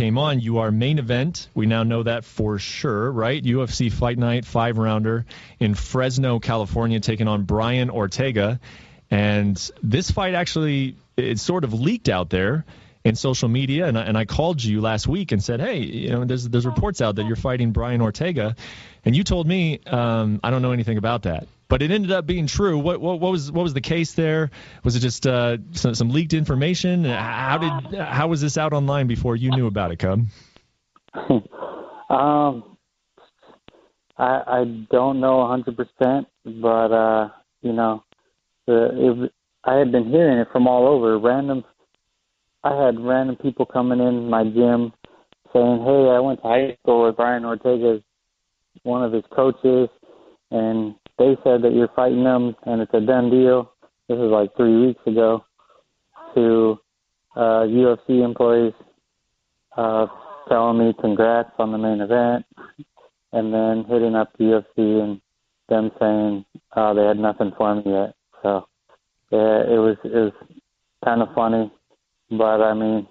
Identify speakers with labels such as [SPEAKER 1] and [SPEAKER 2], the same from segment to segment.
[SPEAKER 1] came on, you are main event. We now know that for sure, right? UFC Fight Night 5-rounder in Fresno, California, taking on Brian Ortega. And this fight actually, it's sort of leaked out there in social media, and I called you last week and said, hey, there's reports out that you're fighting Brian Ortega, and you told me I don't know anything about that. But it ended up being true. What was the case there? Was it just some leaked information? How was this out online before you knew about it, Cub?
[SPEAKER 2] I don't know 100%, but I had been hearing it from all over. I had random people coming in my gym saying, hey, I went to high school with Brian Ortega, one of his coaches, and they said that you're fighting him and it's a done deal. This was like 3 weeks ago. To UFC employees telling me congrats on the main event, and then hitting up the UFC and them saying they had nothing for me yet. So yeah, it was kind of funny. But, I mean,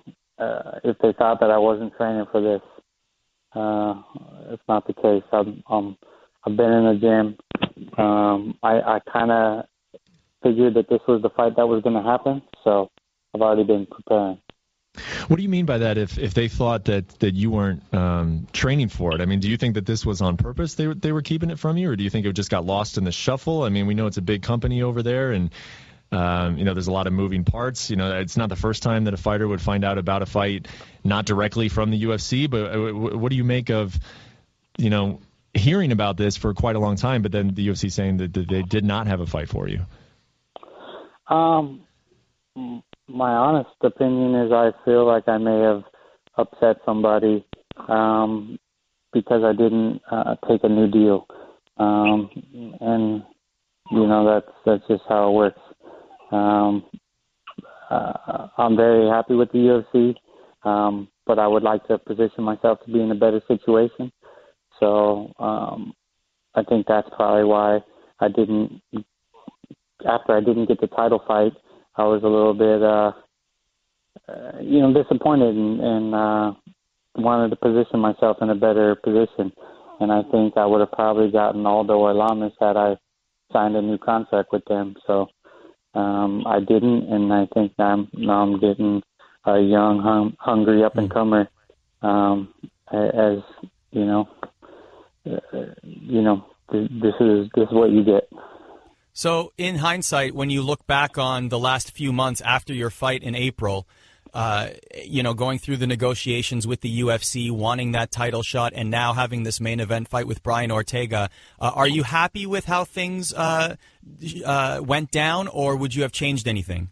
[SPEAKER 2] if they thought that I wasn't training for this, it's not the case. I've been in the gym. I kind of figured that this was the fight that was going to happen, so I've already been preparing.
[SPEAKER 1] What do you mean by that if they thought that you weren't training for it? I mean, do you think that this was on purpose they were keeping it from you, or do you think it just got lost in the shuffle? I mean, we know it's a big company over there, and there's a lot of moving parts. It's not the first time that a fighter would find out about a fight not directly from the UFC, but what do you make of, hearing about this for quite a long time, but then the UFC saying that they did not have a fight for you?
[SPEAKER 2] My honest opinion is I feel like I may have upset somebody because I didn't take a new deal. And, that's just how it works. I'm very happy with the UFC, but I would like to position myself to be in a better situation. So I think that's probably why after I didn't get the title fight, I was a little bit, disappointed and wanted to position myself in a better position. And I think I would have probably gotten Aldo or Lamas had I signed a new contract with them. So I didn't, and I think now I'm getting a young, hungry up-and-comer. As this is what you get.
[SPEAKER 3] So in hindsight, when you look back on the last few months after your fight in April, going through the negotiations with the UFC, wanting that title shot, and now having this main event fight with Brian Ortega, are you happy with how things went down, or would you have changed anything?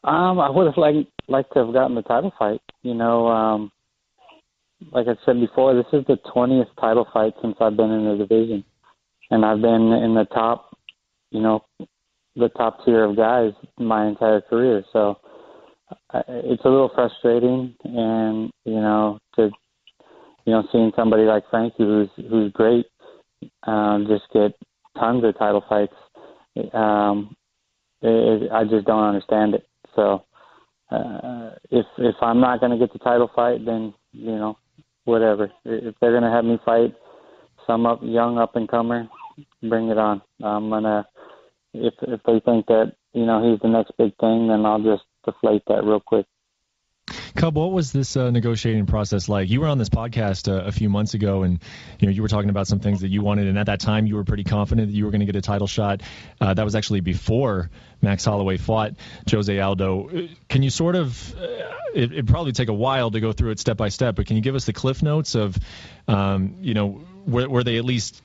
[SPEAKER 2] I would have liked to have gotten the title fight. Like I said before, this is the 20th title fight since I've been in the division. And I've been in the top, the top tier of guys my entire career. So it's a little frustrating, and seeing somebody like Frankie, who's great, just get tons of title fights. I just don't understand it. So if I'm not going to get the title fight, then whatever. If they're going to have me fight some young up and comer, bring it on. I'm gonna, if they think that he's the next big thing, then I'll just deflate that real quick.
[SPEAKER 1] Cub, what was this negotiating process like? You were on this podcast a few months ago, and you were talking about some things that you wanted, and at that time you were pretty confident that you were going to get a title shot. That was actually before Max Holloway fought Jose Aldo. Can you sort of, it'd probably take a while to go through it step by step, but can you give us the cliff notes of, were they at least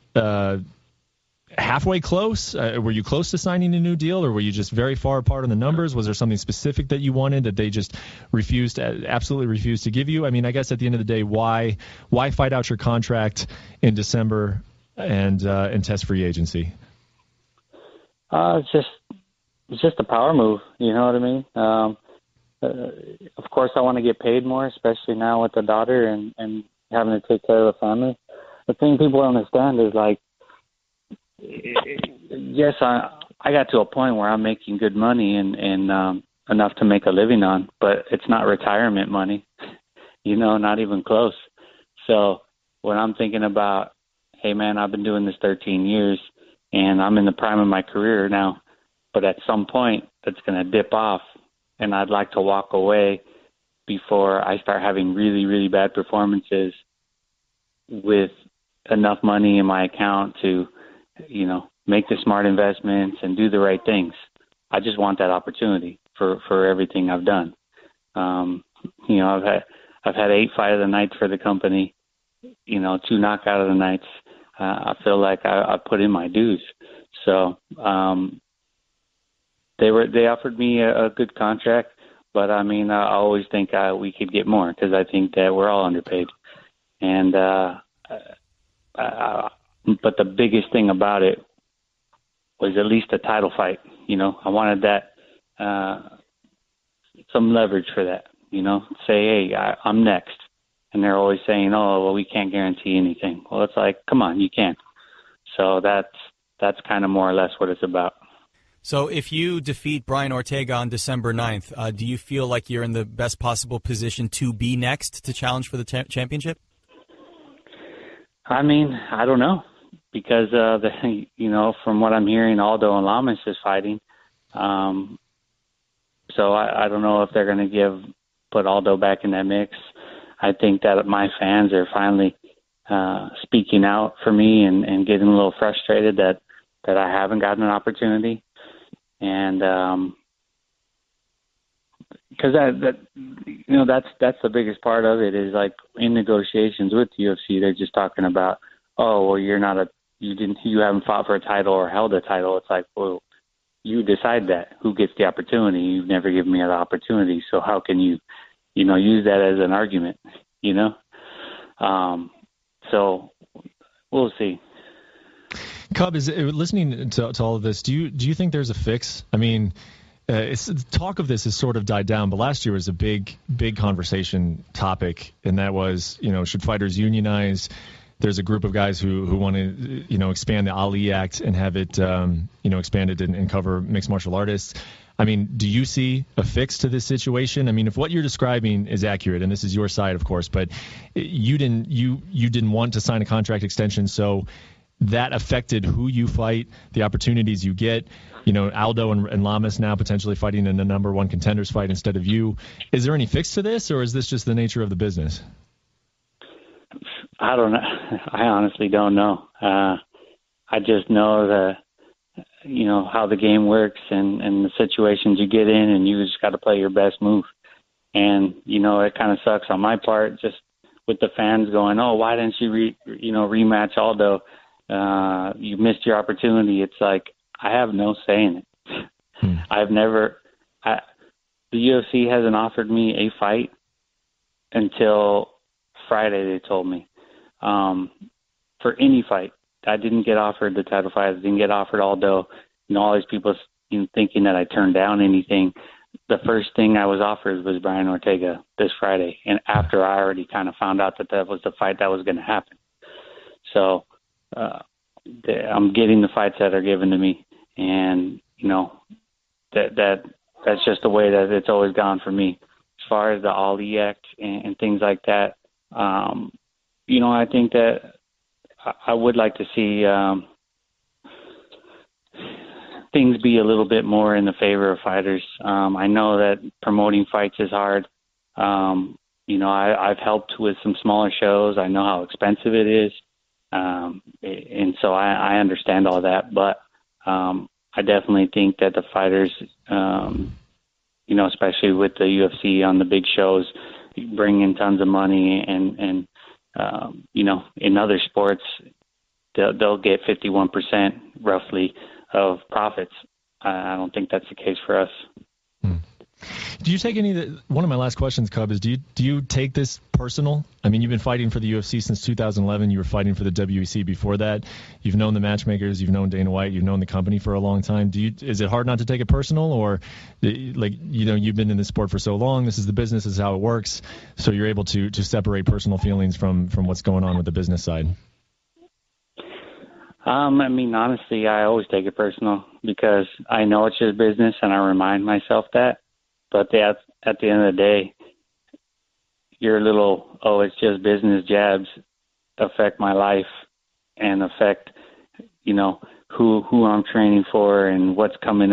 [SPEAKER 1] halfway close? Were you close to signing a new deal, or were you just very far apart on the numbers? Was there something specific that you wanted that they just absolutely refused to give you? I mean, I guess at the end of the day, why fight out your contract in December and test free agency?
[SPEAKER 2] It's just a power move. You know what I mean? Of course, I want to get paid more, especially now with the daughter and having to take care of the family. The thing people don't understand is, like, yes, I got to a point where I'm making good money, and enough to make a living on, but it's not retirement money, not even close. So when I'm thinking about, hey, man, I've been doing this 13 years, and I'm in the prime of my career now, but at some point it's going to dip off, and I'd like to walk away before I start having really, really bad performances with enough money in my account to, make the smart investments and do the right things. I just want that opportunity for everything I've done. I've had 8 fight of the nights for the company, 2 knockout of the nights. I feel like I put in my dues. So they offered me a good contract, but I always think we could get more because I think that we're all underpaid. And but the biggest thing about it was at least a title fight. I wanted that some leverage for that. Say, hey, I'm next. And they're always saying, oh, well, we can't guarantee anything. Well, it's like, come on, you can. So that's kind of more or less what it's about.
[SPEAKER 3] So if you defeat Brian Ortega on December 9th, do you feel like you're in the best possible position to be next to challenge for the championship?
[SPEAKER 2] I don't know, because from what I'm hearing, Aldo and Lamas is fighting. So I don't know if they're going to put Aldo back in that mix. I think that my fans are finally speaking out for me and getting a little frustrated that I haven't gotten an opportunity. And because that's the biggest part of it is, like, in negotiations with the UFC, they're just talking about, oh, well, you haven't fought for a title or held a title. It's like, well, you decide that, who gets the opportunity. You've never given me an opportunity, so how can you use that as an argument, So we'll see.
[SPEAKER 1] Cub, listening to all of this, do you think there's a fix? Talk of this has sort of died down, but last year was a big conversation topic, and that was, should fighters unionize? There's a group of guys who want to, expand the Ali Act and have it, expanded and cover mixed martial artists. Do you see a fix to this situation? If what you're describing is accurate, and this is your side, of course, but you didn't want to sign a contract extension, so that affected who you fight, the opportunities you get. Aldo and Lamas now potentially fighting in a number 1 contenders fight instead of you. Is there any fix to this, or is this just the nature of the business?
[SPEAKER 2] I don't know. I honestly don't know. I just know that, how the game works and the situations you get in, and you just got to play your best move. And, it kind of sucks on my part, just with the fans going, oh, why didn't you rematch Aldo? You missed your opportunity. It's like, I have no say in it. The UFC hasn't offered me a fight until Friday, they told me, for any fight. I didn't get offered the title fight. I didn't get offered Aldo. All these people thinking that I turned down anything. The first thing I was offered was Brian Ortega this Friday, and after I already kind of found out that was the fight that was going to happen. So I'm getting the fights that are given to me, and that's just the way that it's always gone for me. As far as the Ali Act and things like that, I think that I would like to see things be a little bit more in the favor of fighters. I know that promoting fights is hard. I've helped with some smaller shows. I know how expensive it is. And so I understand all that, but I definitely think that the fighters, especially with the UFC on the big shows, bring in tons of money, and in other sports, they'll get 51% roughly of profits. I don't think that's the case for us.
[SPEAKER 1] Do you take one of my last questions, Cub, is do you take this personal? You've been fighting for the UFC since 2011. You were fighting for the WEC before that. You've known the matchmakers. You've known Dana White. You've known the company for a long time. Is it hard not to take it personal, or you've been in this sport for so long? This is the business. This is how it works. So you're able to separate personal feelings from what's going on with the business side.
[SPEAKER 2] Honestly, I always take it personal because I know it's just business, and I remind myself that. But at the end of the day, your little, it's just business jabs affect my life and affect, who I'm training for and what's coming